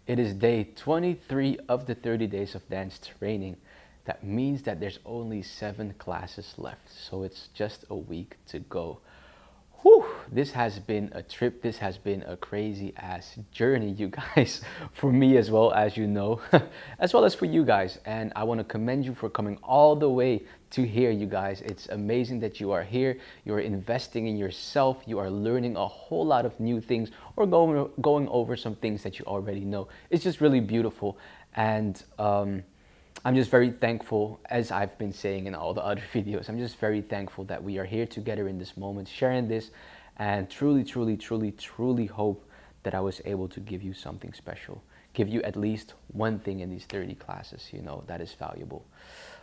It is day 23 of the 30 days of dance training. That means that there's only 7 classes left, so it's just a week to go. Whew, this has been a trip. This has been a crazy ass journey, you guys, for me as well, as you know, as well as for you guys. And I want to commend you for coming all the way to here, you guys. It's amazing that you are here. You are investing in yourself. You are learning a whole lot of new things or going over some things that you already know. It's just really beautiful. And, I'm just very thankful, as I've been saying in all the other videos, I'm just very thankful that we are here together in this moment, sharing this, and truly hope that I was able to give you something special, give you at least one thing in these 30 classes, that is valuable.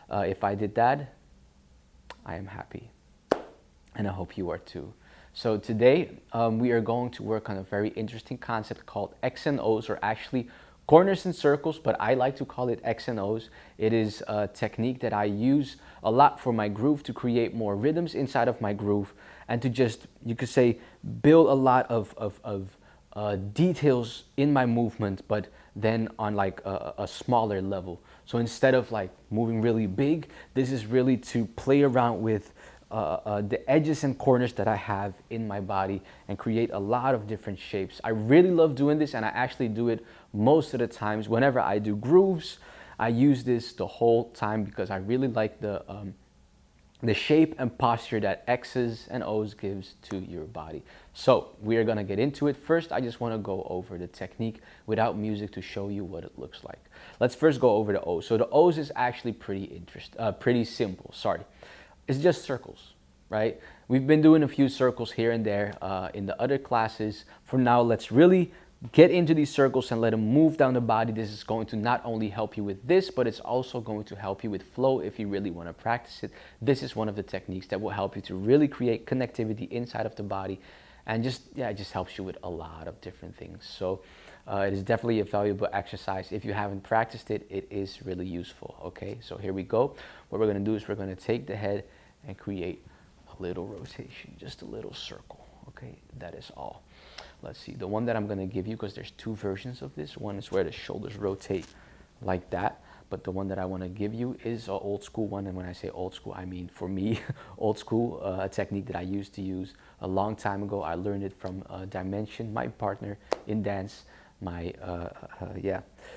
If I did that, I am happy, and I hope you are too. So today, we are going to work on a very interesting concept called X and O's, or actually corners and circles, but I like to call it X and O's. It is a technique that I use a lot for my groove to create more rhythms inside of my groove and to just, you could say, build a lot of details in my movement, but then on like a smaller level. So instead of like moving really big, this is really to play around with the edges and corners that I have in my body and create a lot of different shapes. I really love doing this, and I actually do it most of the times. Whenever I do grooves, I use this the whole time because I really like the shape and posture that X's and O's gives to your body. So we are gonna get into it. First, I just wanna go over the technique without music to show you what it looks like. Let's first go over the O's. So the O's is actually pretty simple, sorry. It's just circles, right? We've been doing a few circles here and there in the other classes. For now, let's really get into these circles and let them move down the body. This is going to not only help you with this, but it's also going to help you with flow if you really want to practice it. This is one of the techniques that will help you to really create connectivity inside of the body, and it just helps you with a lot of different things. So it is definitely a valuable exercise. If you haven't practiced it, it is really useful. Okay, so here we go. What we're going to do is we're going to take the head and create a little rotation, just a little circle. Okay, that is all. Let's see, the one that I'm going to give you, because there's two versions of this. One is where the shoulders rotate like that, but the one that I want to give you is an old school one. And when I say old school, I mean, for me, old school, a technique that I used to use a long time ago. I learned it from Dimension, my partner in dance, my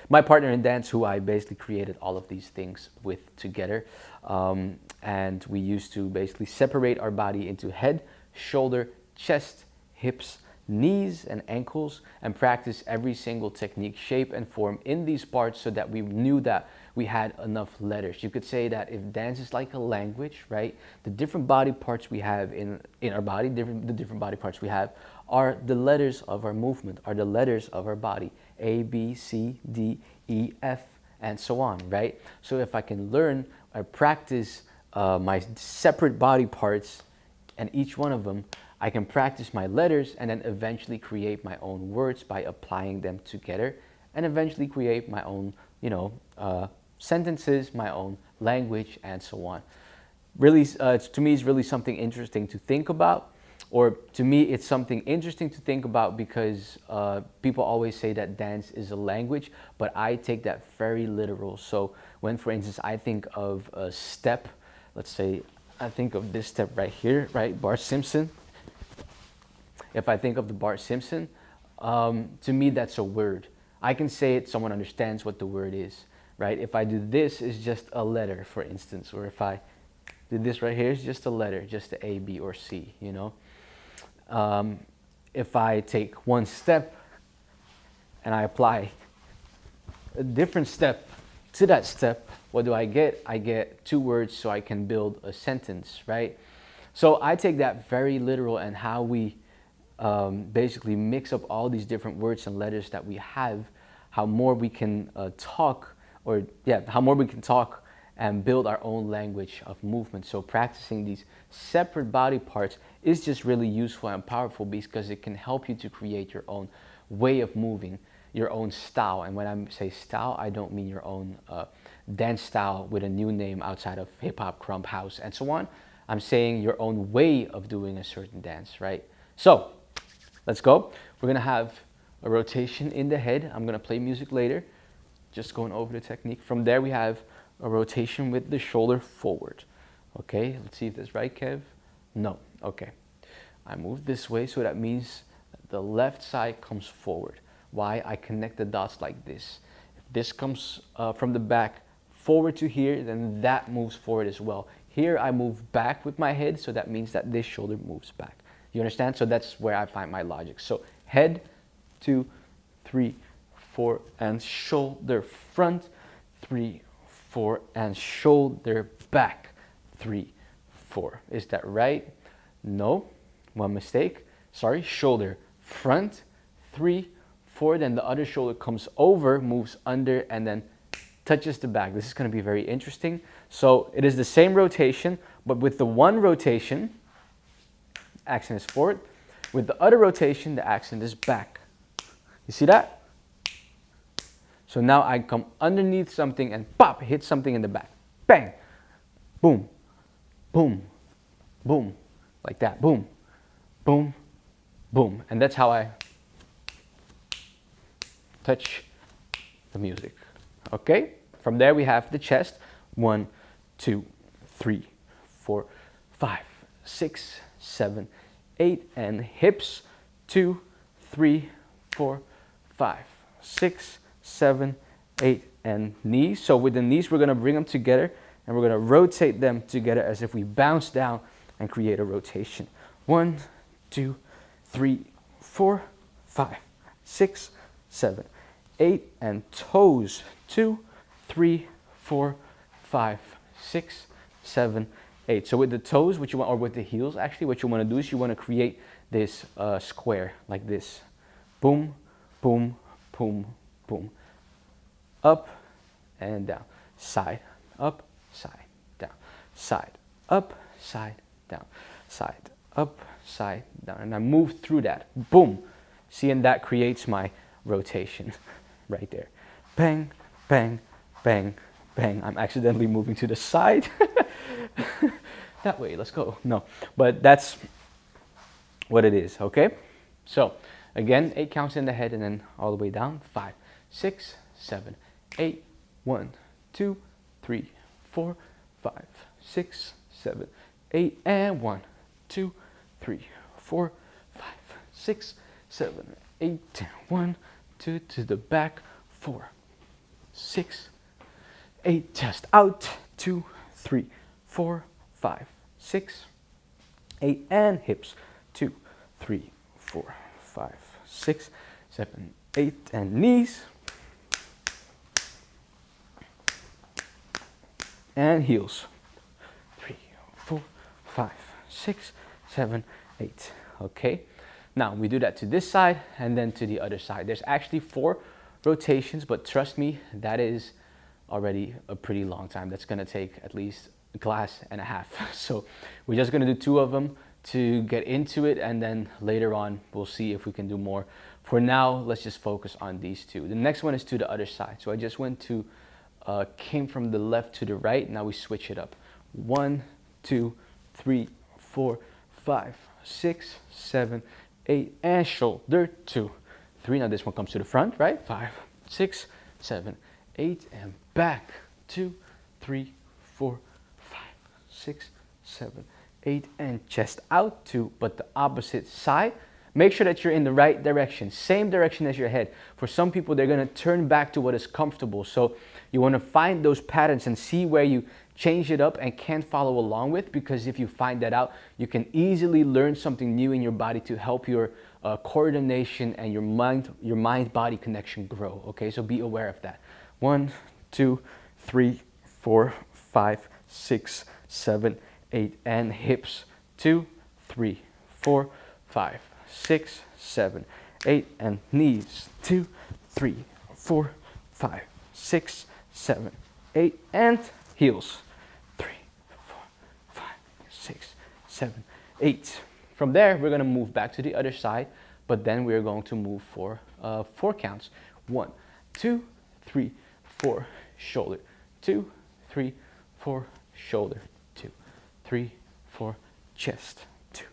partner in dance, who I basically created all of these things with together. And we used to basically separate our body into head, shoulder, chest, hips, knees and ankles, and practice every single technique, shape and form in these parts so that we knew that we had enough letters. You could say that if dance is like a language, right? The different body parts we have in our body, the different body parts we have are the letters of our movement, are the letters of our body. A, B, C, D, E, F, and so on, right? So if I can learn or practice my separate body parts and each one of them, I can practice my letters and then eventually create my own words by applying them together, and eventually create my own, sentences, my own language, and so on. Really, to me, it's really something interesting to think about, or to me, it's something interesting to think about because people always say that dance is a language, but I take that very literal. So when, for instance, I think of a step, let's say I think of this step right here, right, Bart Simpson. If I think of the Bart Simpson, to me, that's a word. I can say it, someone understands what the word is, right? If I do this, it's just a letter, for instance, or if I do this right here, it's just a letter, just a A, B, or C, If I take one step and I apply a different step to that step, what do I get? I get two words so I can build a sentence, right? So I take that very literal, and how we basically mix up all these different words and letters that we have, how more we can talk and build our own language of movement. So practicing these separate body parts is just really useful and powerful because it can help you to create your own way of moving, your own style. And when I say style, I don't mean your own dance style with a new name outside of hip hop, crump, house, and so on. I'm saying your own way of doing a certain dance, right? So let's go. We're gonna have a rotation in the head. I'm gonna play music later, just going over the technique. From there, we have a rotation with the shoulder forward. Okay, let's see if that's right, Kev. No, okay. I move this way, so that means the left side comes forward. Why? I connect the dots like this. If this comes from the back forward to here, then that moves forward as well. Here I move back with my head, so that means that this shoulder moves back. You understand? So that's where I find my logic. So head, 2, 3, 4, and shoulder front, 3, 4, and shoulder back, 3, 4. Is that right? No, one mistake. Sorry, shoulder front, 3, 4, then the other shoulder comes over, moves under, and then touches the back. This is going to be very interesting. So it is the same rotation, but with the one rotation, accent is forward. With the other rotation, the accent is back. You see that? So now I come underneath something and pop, hit something in the back. Bang, boom, boom, boom, like that. Boom, boom, boom. And that's how I touch the music. Okay? From there we have the chest. 1, 2, 3, 4, 5, 6, 7, 8, and hips. 2, 3, 4, 5, 6, 7, 8, and knees. So with the knees, we're going to bring them together and we're going to rotate them together as if we bounce down and create a rotation. 1, 2, 3, 4, 5, 6, 7, 8, and toes. 2, 3, 4, 5, 6, 7, 8. So with the toes, what you want, or with the heels actually, what you want to do is you want to create this square like this. Boom, boom, boom, boom. Up and down. Side, up, side, down. Side, up, side, down. Side, up, side, down. And I move through that. Boom. See, and that creates my rotation right there. Bang, bang, bang, bang. I'm accidentally moving to the side. That way, let's go. No, but that's what it is, okay? So, again, 8 counts in the head and then all the way down. 5, 6, 7, 8. 1, 2, 3, 4, 5, 6, 7, 8, and 1, 2, 3, 4, 5, 6, 7, 8, 1, 2 to the back, 4, 6, 8, chest out, 2, 3, 4, 5, 6, 8, and hips, 2, 3, 4, 5, 6, 7, 8, and knees, and heels, 3, 4, 5, 6, 7, 8. Okay, now we do that to this side and then to the other side. There's actually 4 rotations, but trust me, that is already a pretty long time. That's gonna take at least a class and a half. So we're just gonna do 2 of them to get into it, and then later on we'll see if we can do more. For now, let's just focus on these 2. The next one is to the other side. So I just went to came from the left to the right. Now we switch it up. 1, 2, 3, 4, 5, 6, 7, 8, and shoulder, 2, 3. Now this one comes to the front, right? 5, 6, 7, 8, and back, 2, 3, 4, 5, 6, 7, 8, and chest out, 2, but the opposite side. Make sure that you're in the right direction, same direction as your head. For some people, they're gonna turn back to what is comfortable. So you wanna find those patterns and see where you change it up and can't follow along with, because if you find that out, you can easily learn something new in your body to help your coordination and your mind-body connection grow, okay? So be aware of that. 1, 2, 3, 4, 5, 6, 7, 8, and hips, 2, 3, 4, 5, 6, 7, 8, and knees, 2, 3, 4, 5, 6, 7, 8, and heels, 3, 4, 5, 6, 7, 8. From there, we're going to move back to the other side, but then we're going to move for 4 counts. 1, 2, 3, 4, shoulder, 2, 3, 4, shoulder, 2, 3, 4, chest, 2,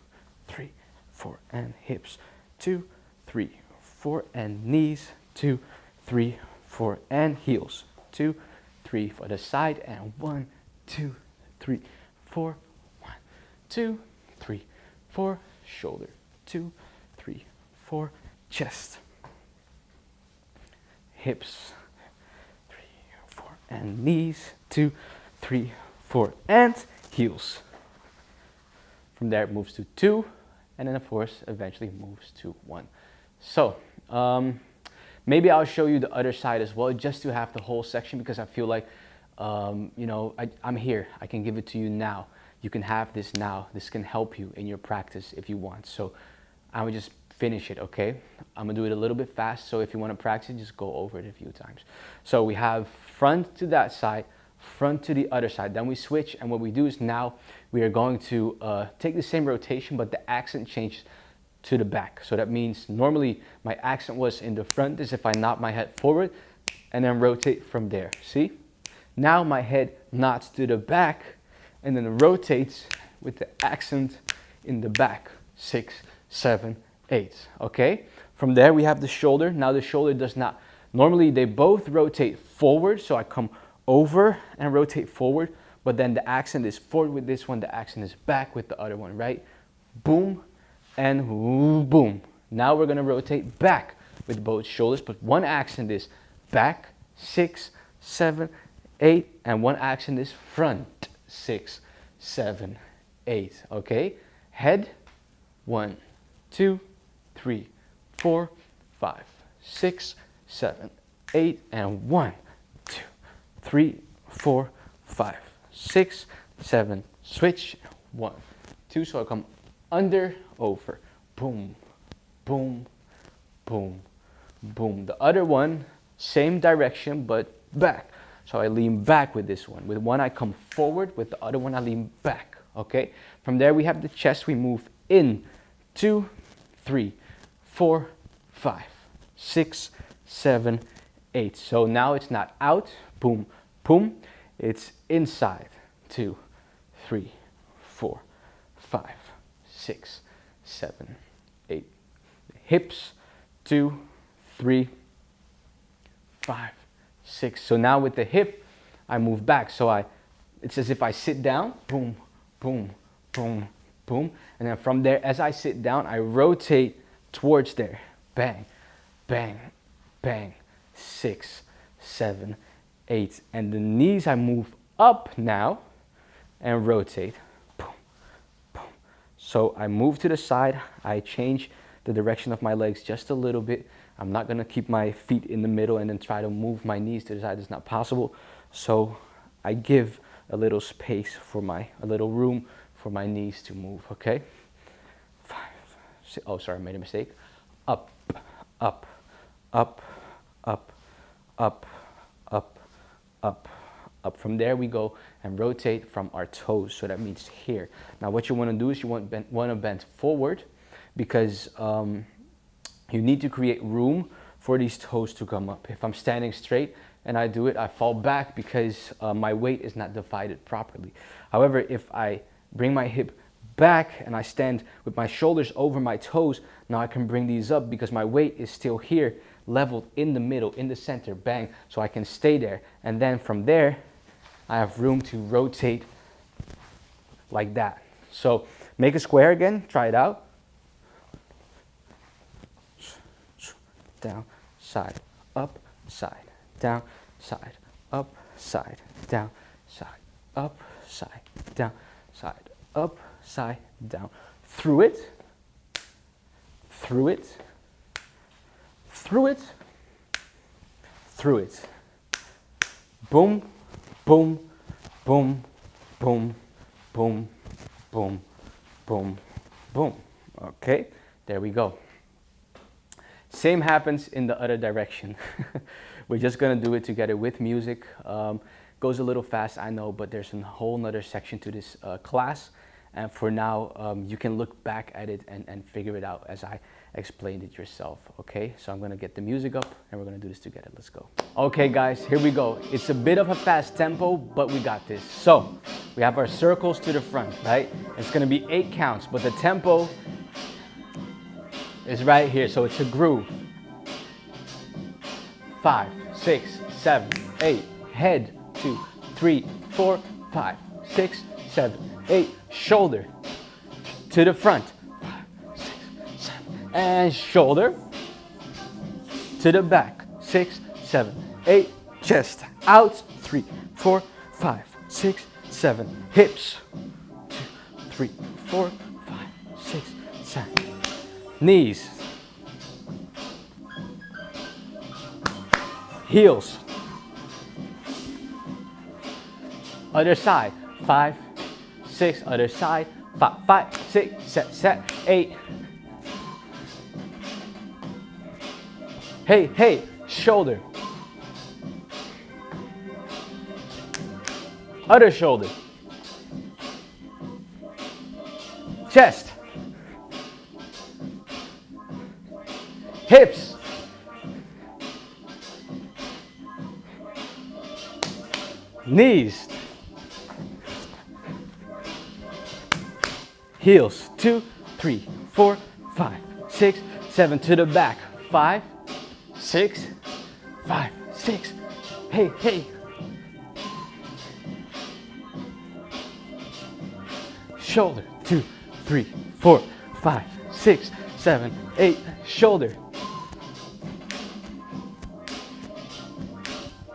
3, 4, and hips, 2, 3, 4, and knees, 2, 3, 4, and heels, 2, 3 for the side, and 1, 2, 3, 4, 1, 2, 3, 4, shoulder, 2, 3, 4, chest, hips, 3, 4, and knees, 2, 3, 4, and heels. From there it moves to 2, and then of course eventually moves to 1. So maybe I'll show you the other side as well, just to have the whole section, because I feel like you know, I'm here. I can give it to you now. You can have this now. This can help you in your practice if you want. So I would just finish it, okay? I'm gonna do it a little bit fast, so if you want to practice, just go over it a few times. So we have front to that side, front to the other side. Then we switch, and what we do is now we are going to take the same rotation, but the accent changes to the back. So that means normally my accent was in the front, as if I nod my head forward and then rotate from there. See? Now my head nods to the back and then rotates with the accent in the back. 6, 7, 8. Okay? From there we have the shoulder. Now the shoulder does not, normally they both rotate forward, so I come over and rotate forward, but then the accent is forward with this one, the accent is back with the other one, right? Boom and boom. Now we're gonna rotate back with both shoulders, but one accent is back, 6, 7, 8, and one accent is front, 6, 7, 8, okay? Head, 1, 2, 3, 4, 5, 6, 7, 8, and 1, 2, 3, 4, 5, 6, 7, switch, 1, 2, so I come under, over, boom, boom, boom, boom. The other one, same direction, but back. So I lean back with this one. With one I come forward, with the other one I lean back, okay? From there we have the chest, we move in, 2, 3, 4, 5, 6, 7, 8. So now it's not out, boom, boom, it's inside, 2, 3, 4, 5, 6, 7, 8. Hips, 2, 3, 5, 6. So now with the hip, I move back. So it's as if I sit down, boom, boom, boom, boom. And then from there, as I sit down, I rotate towards there. Bang, bang, bang, 6, 7, 8. And the knees, I move up now and rotate. Boom, boom. So I move to the side. I change the direction of my legs just a little bit. I'm not gonna keep my feet in the middle and then try to move my knees to the side. It's not possible. So I give a little space for a little room for my knees to move, okay? 5, 6, oh, sorry, I made a mistake. Up, up, up, up, up, up, up, up. From there we go and rotate from our toes. So that means here. Now what you wanna do is you want to bend forward, because you need to create room for these toes to come up. If I'm standing straight and I do it, I fall back because my weight is not divided properly. However, if I bring my hip back and I stand with my shoulders over my toes, now I can bring these up because my weight is still here, leveled in the middle, in the center, bang, so I can stay there. And then from there, I have room to rotate like that. So make a square again, try it out. Down, side, up, side, down, side, up, side, down, side, up, side, down, side, up, side, down. Through it, through it, through it, through it. Boom, boom, boom, boom, boom, boom, boom, boom. Okay, there we go. Same happens in the other direction. We're just gonna do it together with music. Goes a little fast, I know, but there's a whole nother section to this class. And for now, you can look back at it and figure it out as I explained it yourself, okay? So I'm gonna get the music up and we're gonna do this together. Let's go. Okay guys, here we go. It's a bit of a fast tempo, but we got this. So we have our circles to the front, right? It's gonna be 8 counts, but the tempo is right here, so it's a groove. 5, 6, 7, 8. Head, 2, 3, 4, 5, 6, 7, 8. Shoulder to the front, 5, 6, 7, and shoulder to the back, 6, 7, 8. Chest out, 3, 4, 5, 6, 7. Hips, 2, 3, 4, 5, 6, 7. Knees, heels, other side, 5, 6, other side, 5, 6, 7, 8. Hey, shoulder, other shoulder, chest, hips, knees, heels, 2, 3, 4, 5, 6, 7, to the back, 5, 6, 5, 6. Hey. Shoulder, 2, 3, 4, 5, 6, 7, 8. Shoulder.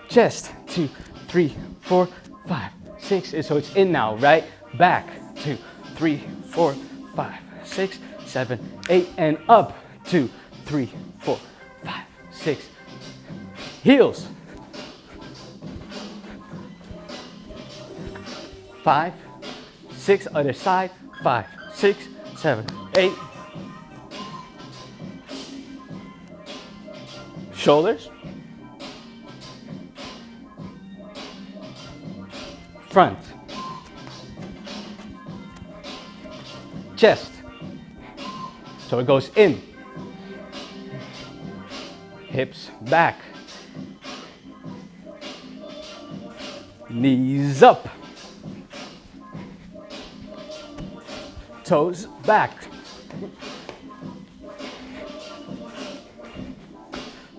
Chest, 2, 3, 4, 5, 6. So it's in now, right? Back, 2, 3, 4, 5, 6, 7, 8. And up, 2, 3, 4, 5, 6. Heels. 5, 6, other side, 5, 6, 7, 8. Shoulders. Front. Chest. So it goes in. Hips back. Knees up. Toes back.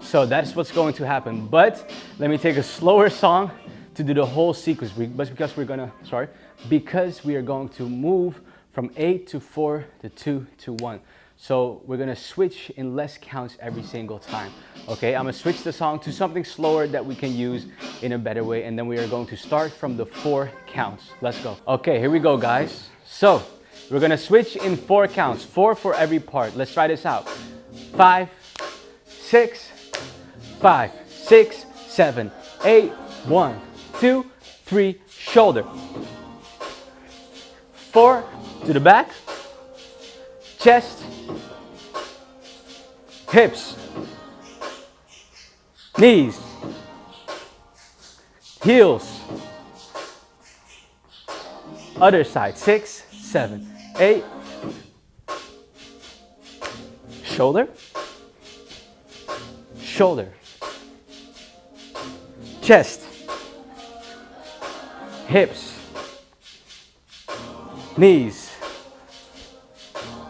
So that's what's going to happen. But let me take a slower song to do the whole sequence. Because we are going to move from 8 to 4 to 2 to 1. So we're gonna switch in less counts every single time. Okay, I'm gonna switch the song to something slower that we can use in a better way, and then we are going to start from the 4 counts. Let's go. Okay, here we go, guys. So we're gonna switch in 4 counts, 4 for every part. Let's try this out. 5, 6, 5, 6, 7, 8, 1, 2, 3, shoulder. 4, to the back, chest, hips, knees, heels, other side, 6, 7, 8, shoulder, shoulder, chest, hips, knees,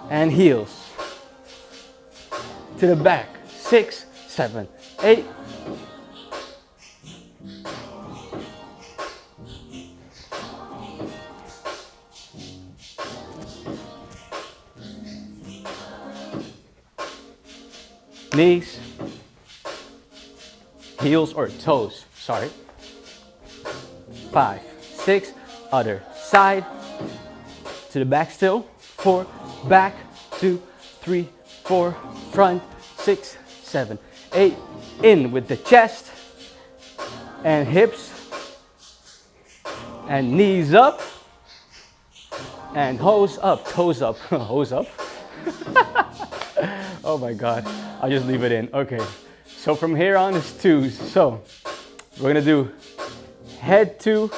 and heels. To the back, 6, 7, 8. Knees, heels or toes, sorry. 5, 6, other side. To the back still. 4, back, 2, 3, 4, front, 6, 7, 8. In with the chest and hips and knees up and toes up, hose up. Oh my God, I'll just leave it in. Okay, so from here on is 2s. So we're gonna do head 2,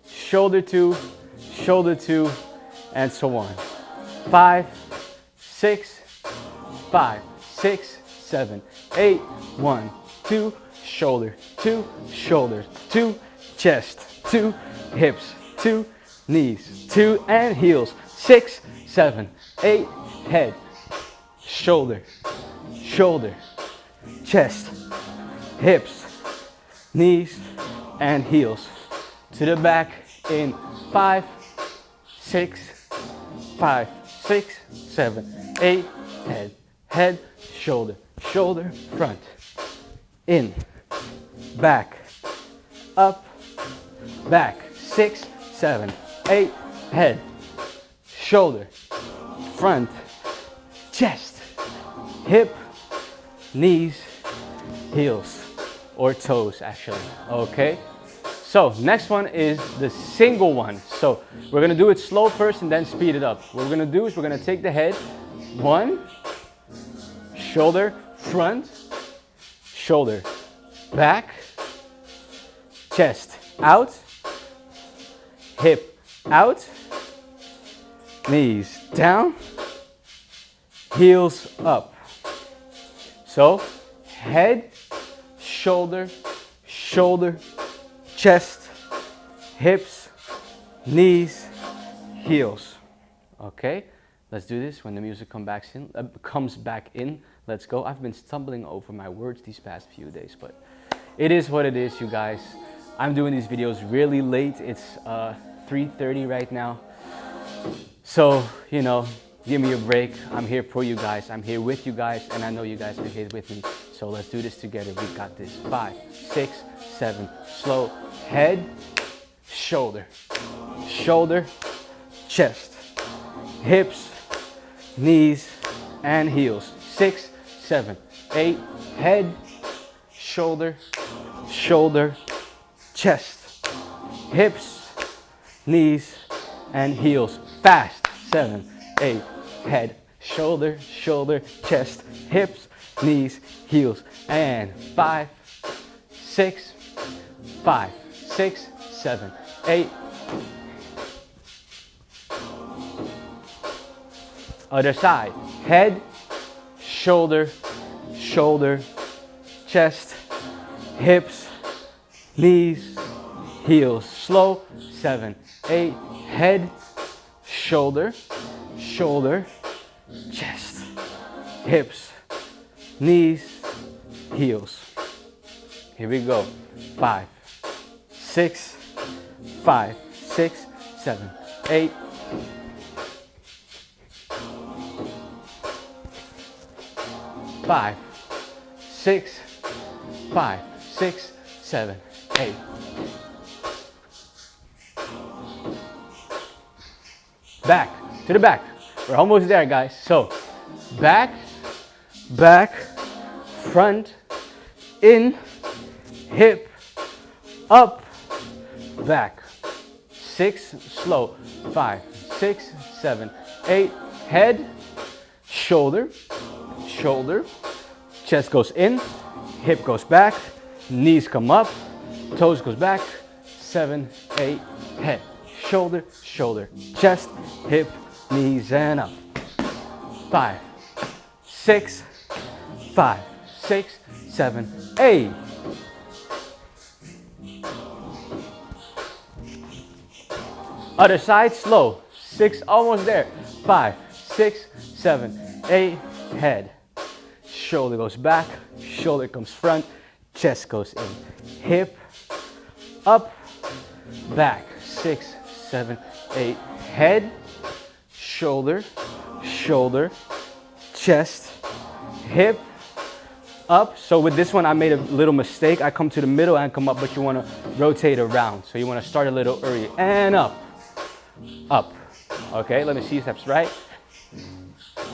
shoulder 2, shoulder 2, and so on. 5, 6, 5, 6, 7, 8, 1, 2, shoulder, 2, shoulders, 2, chest, 2, hips, 2, knees, 2, and heels, 6, 7, 8, head, shoulder, shoulder, chest, hips, knees, and heels. To the back in 5, 6, 5, 6, 7, 8, head, head, shoulder, shoulder, front, in, back, up, back, 6, 7, 8, head, shoulder, front, chest, hip, knees, heels, or toes actually, okay? So next one is the single one. So we're gonna do it slow first and then speed it up. What we're gonna do is we're gonna take the head, 1, shoulder, front, shoulder, back, chest, out, hip, out, knees down, heels up. So head, shoulder, shoulder, chest, hips, knees, heels. Okay, let's do this when the music comes back in. Let's go. I've been stumbling over my words these past few days, but it is what it is, you guys. I'm doing these videos really late. It's 3:30 right now. So, you know, give me a break. I'm here for you guys. I'm here with you guys, and I know you guys are here with me. So let's do this together. We got this. 5, 6, 7, slow. Head, shoulder, shoulder, chest, hips, knees, and heels. 6, 7, 8, head, shoulder, shoulder, chest, hips, knees, and heels. Fast. 7, 8, head, shoulder, shoulder, chest, hips, knees, heels. And 5, 6, 5, 6, 7, 8. Other side. Head, shoulder, shoulder, chest, hips, knees, heels. Slow. 7, 8. Head, shoulder, shoulder, chest, hips, knees, heels. Here we go. 5, 6, 5, 6, 7, 8. Five, 6, 5, 6, 7, 8. Back, to the back. We're almost there, guys. So, back, back, front, in, hip, up, back. 6, slow. 5, 6, 7, 8. Head, shoulder, shoulder, chest goes in, hip goes back, knees come up, toes goes back. 7, 8, head, shoulder, shoulder, chest, hip, knees, and up. 5, 6, 5, 6, 7, 8. Other side, slow. 6, almost there. 5, 6, 7, 8, head. Shoulder goes back, shoulder comes front, chest goes in. Hip, up, back. 6, 7, 8, head, shoulder, shoulder, chest, hip, up. So with this one, I made a little mistake. I come to the middle and come up, but you want to rotate around. So you want to start a little early and up, up. Okay, let me see if that's right.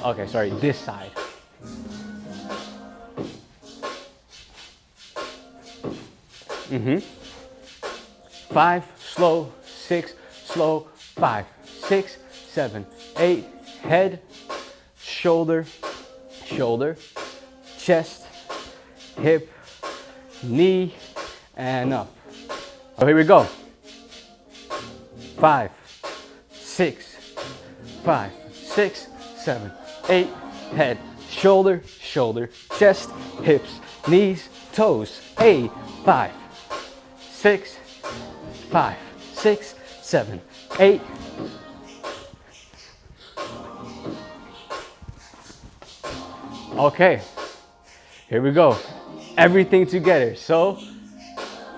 Okay, sorry, this side. Mm-hmm. 5, slow, 6, slow, 5, 6, 7, 8, head, shoulder, shoulder, chest, hip, knee, and up. So here we go. 5, 6, 5, 6, 7, 8, head, shoulder, shoulder, chest, hips, knees, toes. 8, 5, 6, 5, 6, 7, 8. Okay, here we go. Everything together. So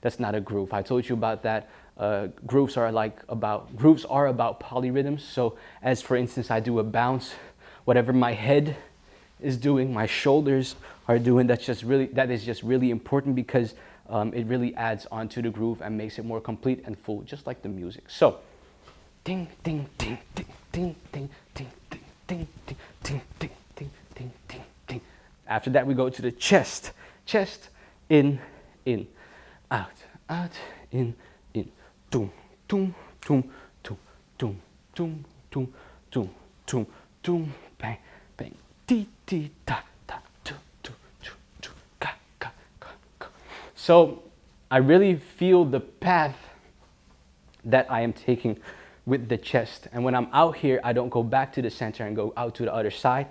That's not a groove. I told you about that. Grooves are about polyrhythms. So as for instance, I do a bounce, whatever my head is doing, my shoulders are doing. That is just really important because it really adds onto the groove and makes it more complete and full, just like the music. So, ding, ding, ding, ding, ding, ding, ding, ding, ding, ding, ding, ding, ding, ding, ding, ding. After that, we go to the chest. Chest, in, out, in, tum, tum, tum, tum, tum, tum, tum, tum, tum, tum, bang, bang, ti, ti, ta, ta, tu, tu, tu, tu, ka, ka, ka, ka. So I really feel the path that I am taking with the chest. And when I'm out here, I don't go back to the center and go out to the other side.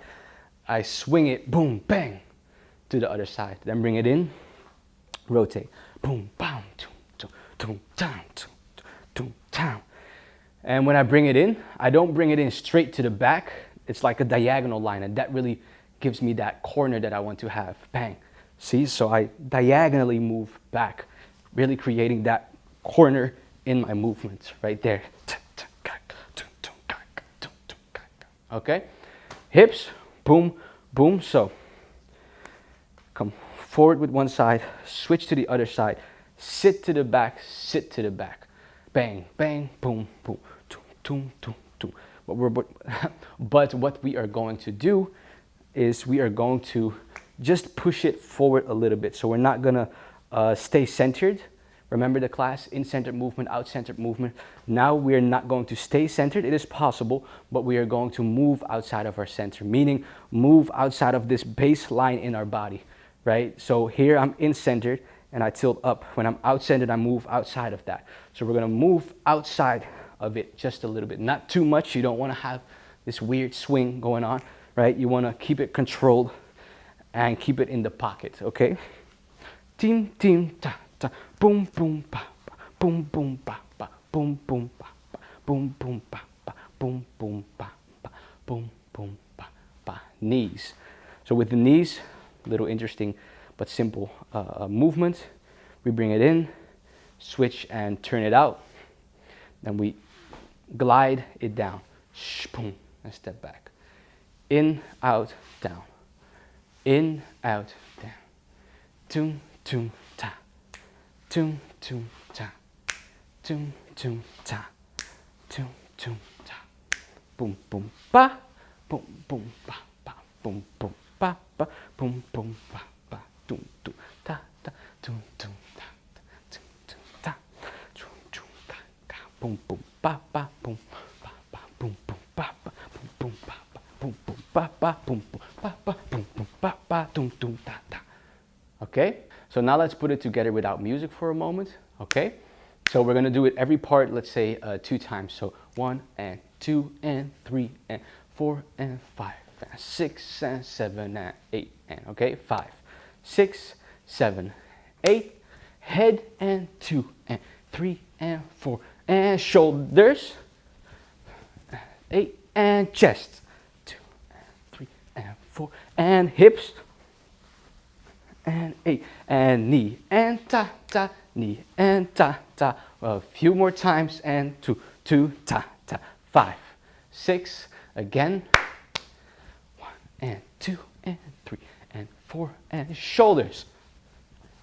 I swing it, boom, bang, to the other side. Then bring it in, rotate, boom, bam, tum, tum, tum, tam, tum, tum, tam. And when I bring it in, I don't bring it in straight to the back. It's like a diagonal line, and that really gives me that corner that I want to have. Bang. See, so I diagonally move back, really creating that corner in my movements right there. Okay, hips, boom, boom. So come forward with one side, switch to the other side, sit to the back, bang, bang, boom, boom, tum, tum, tum, tum. But what we are going to do is we are going to just push it forward a little bit. So we're not gonna stay centered. Remember the class, in-centered movement, out-centered movement. Now we're not going to stay centered. It is possible, but we are going to move outside of our center, meaning move outside of this baseline in our body, right? So here I'm in-centered and I tilt up. When I'm out-centered, I move outside of that. So we're gonna move outside of it just a little bit. Not too much. You don't wanna have this weird swing going on, right? You wanna keep it controlled and keep it in the pocket, okay? Tim, tim, ta. Boom, boom, ba, ba, boom, boom, ba, ba, boom, boom, ba, ba, boom, boom, ba, ba, boom, boom, ba, ba, boom, boom, ba, ba. Knees. So with the knees, little interesting but simple movement. We bring it in, switch and turn it out. Then we glide it down. Boom, and step back. In, out, down. In, out, down. Tum, tum, ta. Tum, tum, ta. Tum, tum, ta. Tum, tum, ta. Boom, boom, ba. Boom, boom, ba, ba. Boom, boom, ba, ba. Boom, boom, ba, ba. Tum, tum, ta, ta. Tum, tum, ta, ta. Tum, tum, ta. Tum, tum, ka, ka. Boom, boom, ba, ba. Boom, ba, ba. Boom, boom, ba, ba. Boom, boom, ba, ba. Boom, boom, ba, ba. Boom, boom, ba, ba. Boom, boom, ba, ba. Tum, tum, ta, ta. Okay? So now let's put it together without music for a moment, okay? So we're gonna do it every part, let's say 2 times. So 1 and 2 and 3 and 4 and 5 and 6 and 7 and 8 and, okay? 5, 6, 7, 8, head and 2 and 3 and 4 and shoulders, 8 and chest, 2 and 3 and 4 and hips, and 8 and knee and ta ta, knee and ta ta. A few more times and 2 2 ta ta. 5, 6 again. 1 and 2 and 3 and 4 and shoulders.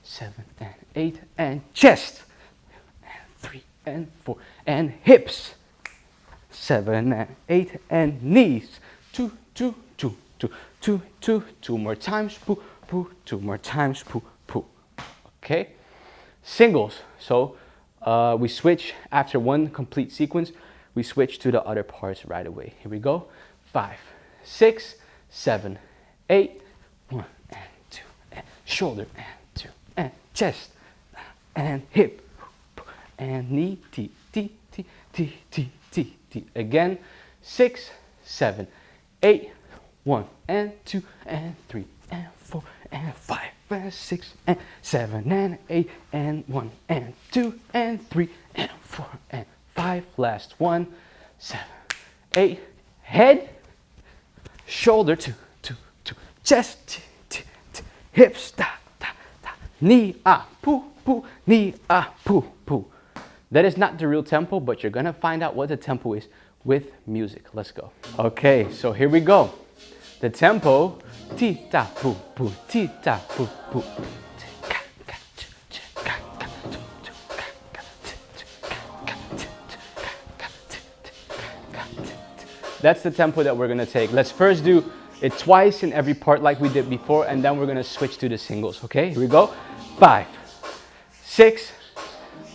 7 and 8 and chest. And 3 and 4 and hips. 7 and 8 and knees. 2 2 2 2 2 2. 2 more times. Poo. Poo, 2 more times, poo, poo. Okay, singles. So we switch after one complete sequence. We switch to the other parts right away. Here we go. 5, 6, 7, 8. 1 and 2 and shoulder and 2 and chest and hip and knee. T T T T T T T. Again. 6, 7, 8. 1 and 2 and 3 and 4 and 5 and 6 and 7 and 8 and 1 and 2 and 3 and 4 and 5. Last one. 7, 8. Head, shoulder, 2, 2, 2. Chest, t, t, t. Hips, da, da, da. Knee, ah, poo, pu, ni, ah, pu, pu. That is not the real tempo, but you're gonna find out what the tempo is with music. Let's go. Okay, so here we go. The tempo, ti, ta, pu, pu, ti, ta, pu, pu. That's the tempo that we're gonna take. Let's first do it twice in every part like we did before, and then we're gonna switch to the singles, okay? Here we go. 5, 6,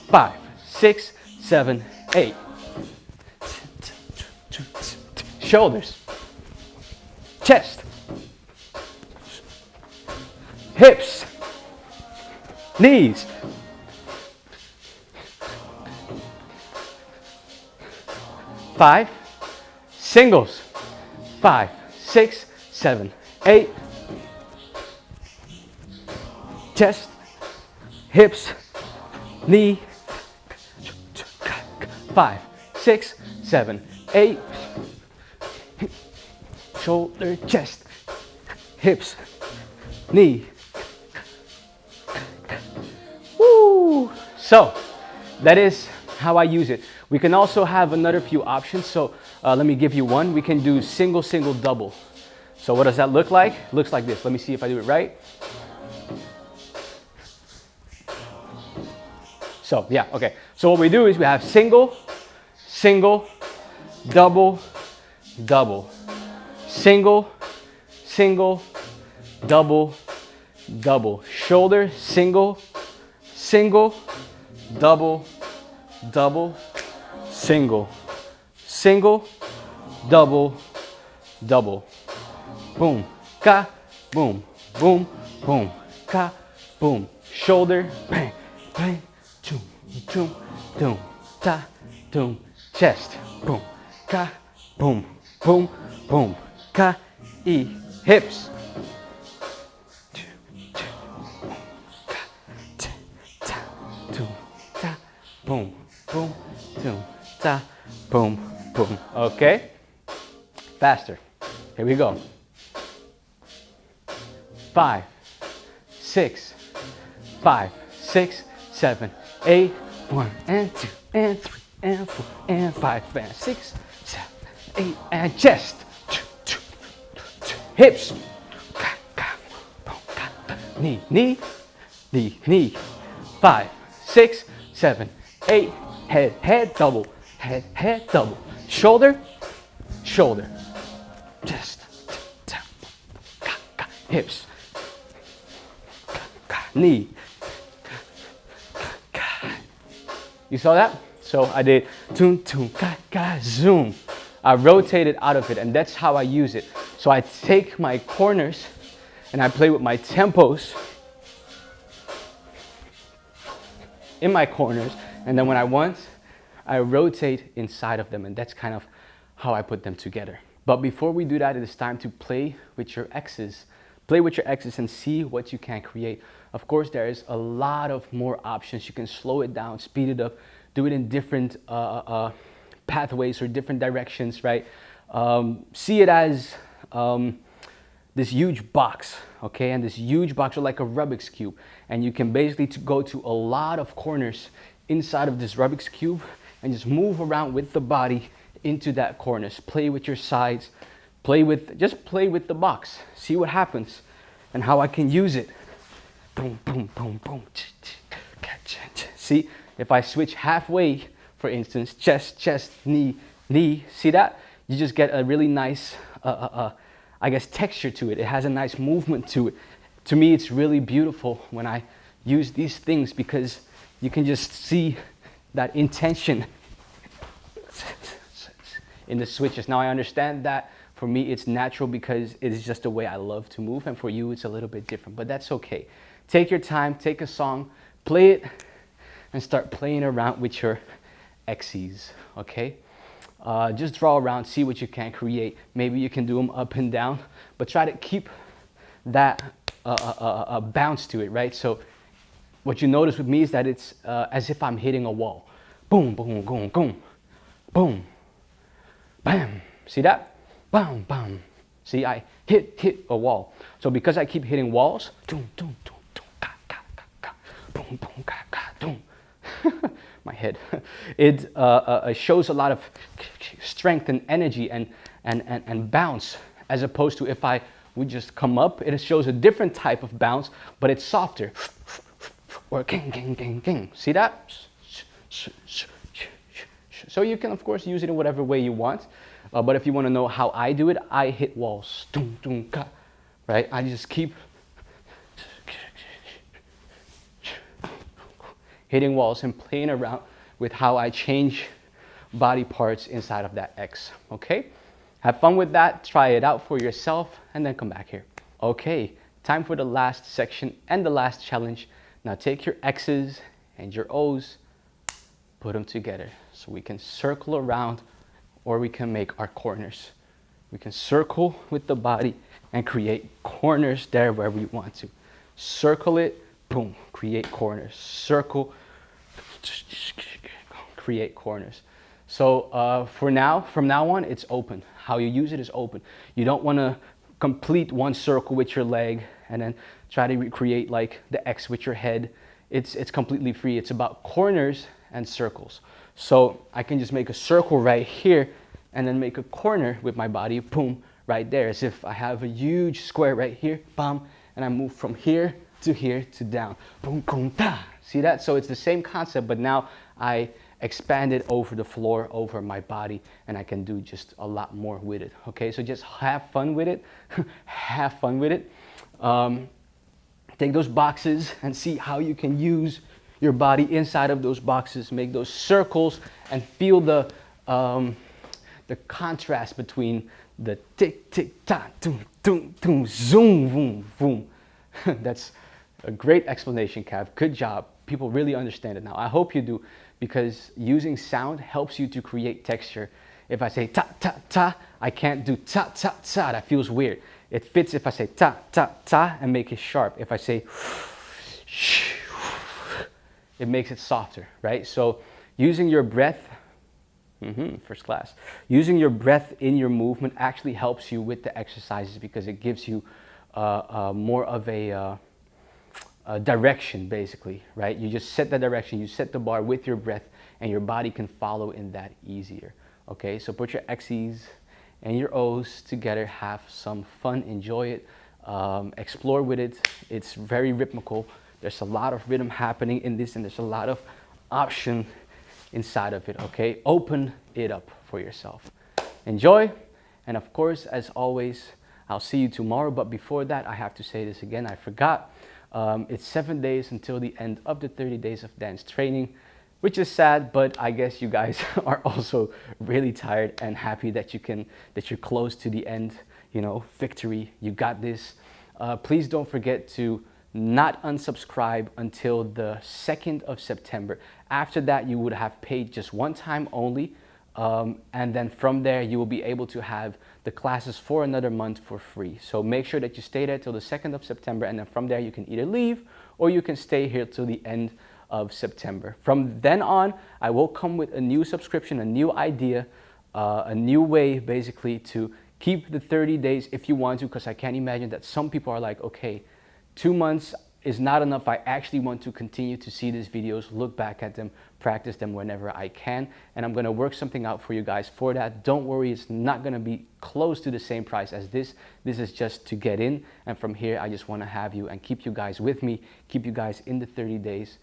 5, 6, 7, 8. Shoulders, chest, hips, knees, five, singles, 5, 6, 7, 8, chest, hips, knee, 5, 6, 7, 8, shoulder, chest, hips, knee. Woo! So that is how I use it. We can also have another few options. So let me give you one. We can do single, single, double. So what does that look like? It looks like this. Let me see if I do it right. So yeah, okay. So what we do is we have single, single, double, double. Single, single, double, double. Shoulder, single, single, double, double, single, single, double, double. Boom, ka, boom, boom, boom, ka, boom. Shoulder, bang, bang, doom, doom, doom, ta, doom. Chest, boom, ka, boom, boom, boom, ka, e. Hips. Boom, boom, boom, ta, boom, boom. Okay? Faster. Here we go. 5, 6, 5, 6, 7, 8, 1 and 2 and 3 and 4 and 5 and 6, 7, 8 and chest. Hips. Knee, knee, knee, knee. 5, 6, 7, 8. Head, head, double. Head, head, double. Shoulder, shoulder. Chest. Hips. Knee. You saw that? So I did toon, toon, ka, ka, zoom. I rotated out of it, and that's how I use it. So I take my corners and I play with my tempos in my corners, and then when I want, I rotate inside of them, and that's kind of how I put them together. But before we do that, it is time to play with your X's. Play with your X's and see what you can create. Of course, there is a lot of more options. You can slow it down, speed it up, do it in different pathways or different directions, right? See it as this huge box, okay? And this huge box are like a Rubik's Cube. And you can basically go to a lot of corners inside of this Rubik's Cube and just move around with the body into that corners. Play with your sides, just play with the box. See what happens and how I can use it. Boom, boom, boom, boom. See, if I switch halfway, for instance, chest, chest, knee, knee, see that? You just get a really nice, I guess, texture to it. It has a nice movement to it. To me, it's really beautiful when I use these things because you can just see that intention in the switches. Now I understand that for me it's natural because it is just the way I love to move, and for you it's a little bit different, but that's okay. Take your time, take a song, play it, and start playing around with your X's, okay? Just draw around, see what you can create. Maybe you can do them up and down, but try to keep that bounce to it, right? So what you notice with me is that it's as if I'm hitting a wall. Boom, boom, boom, boom, boom, bam. See that? Bam, bam. See, I hit a wall. So because I keep hitting walls, boom, boom, boom, boom, boom, ka, ka, boom. My head. It shows a lot of strength and energy and bounce, as opposed to if I would just come up, it shows a different type of bounce, but it's softer. Or king, king, king, king. See that? So you can, of course, use it in whatever way you want. But if you want to know how I do it, I hit walls. Right? I just keep hitting walls and playing around with how I change body parts inside of that X. Okay? Have fun with that. Try it out for yourself and then come back here. Okay, time for the last section and the last challenge. Now take your X's and your O's, put them together so we can circle around, or we can make our corners. We can circle with the body and create corners there where we want to. Circle it, boom, create corners. Circle, create corners. So from now on, it's open. How you use it is open. You don't want to complete one circle with your leg and then try to recreate like the X with your head. It's completely free. It's about corners and circles. So I can just make a circle right here and then make a corner with my body, boom, right there. As if I have a huge square right here, bam, and I move from here to down, boom, boom, da. See that? So it's the same concept, but now I expand it over the floor, over my body, and I can do just a lot more with it. Okay, so just have fun with it. Have fun with it. Take those boxes and see how you can use your body inside of those boxes. Make those circles and feel the contrast between the tick, tick, tock, doom, doom, doom, zoom, boom, boom. That's a great explanation, Cav. Good job. People really understand it now. I hope you do, because using sound helps you to create texture. If I say ta, ta, ta, I can't do ta, ta, ta. That feels weird. It fits if I say ta, ta, ta and make it sharp. If I say it makes it softer, right? So using your breath, first class. Using your breath in your movement actually helps you with the exercises, because it gives you more of a direction, basically, right? You just set the direction, you set the bar with your breath, and your body can follow in that easier. Okay, so put your X's and your O's together, have some fun, enjoy it, explore with it. It's very rhythmical. There's a lot of rhythm happening in this, and there's a lot of option inside of it. Okay, open it up for yourself. Enjoy, and of course, as always, I'll see you tomorrow. But before that, I have to say this again. I forgot. It's 7 days until the end of the 30 days of dance training, which is sad, but I guess you guys are also really tired and happy that you're close to the end. You know, victory, you got this. Please don't forget to not unsubscribe until the 2nd of September. After that, you would have paid just one time only. And then from there, you will be able to have the classes for another month for free. So make sure that you stay there till the 2nd of September. And then from there, you can either leave or you can stay here till the end of September. From then on, I will come with a new subscription, a new idea, a new way basically to keep the 30 days if you want to, because I can't imagine that some people are like, okay, 2 months is not enough. I actually want to continue to see these videos, look back at them, practice them whenever I can. And I'm gonna work something out for you guys for that. Don't worry, it's not gonna be close to the same price as this. This is just to get in. And from here, I just wanna have you and keep you guys with me, keep you guys in the 30 days,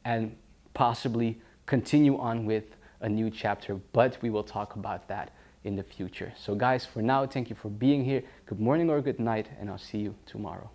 and possibly continue on with a new chapter. But we will talk about that in the future. So guys, for now, thank you for being here. Good morning or good night, and I'll see you tomorrow.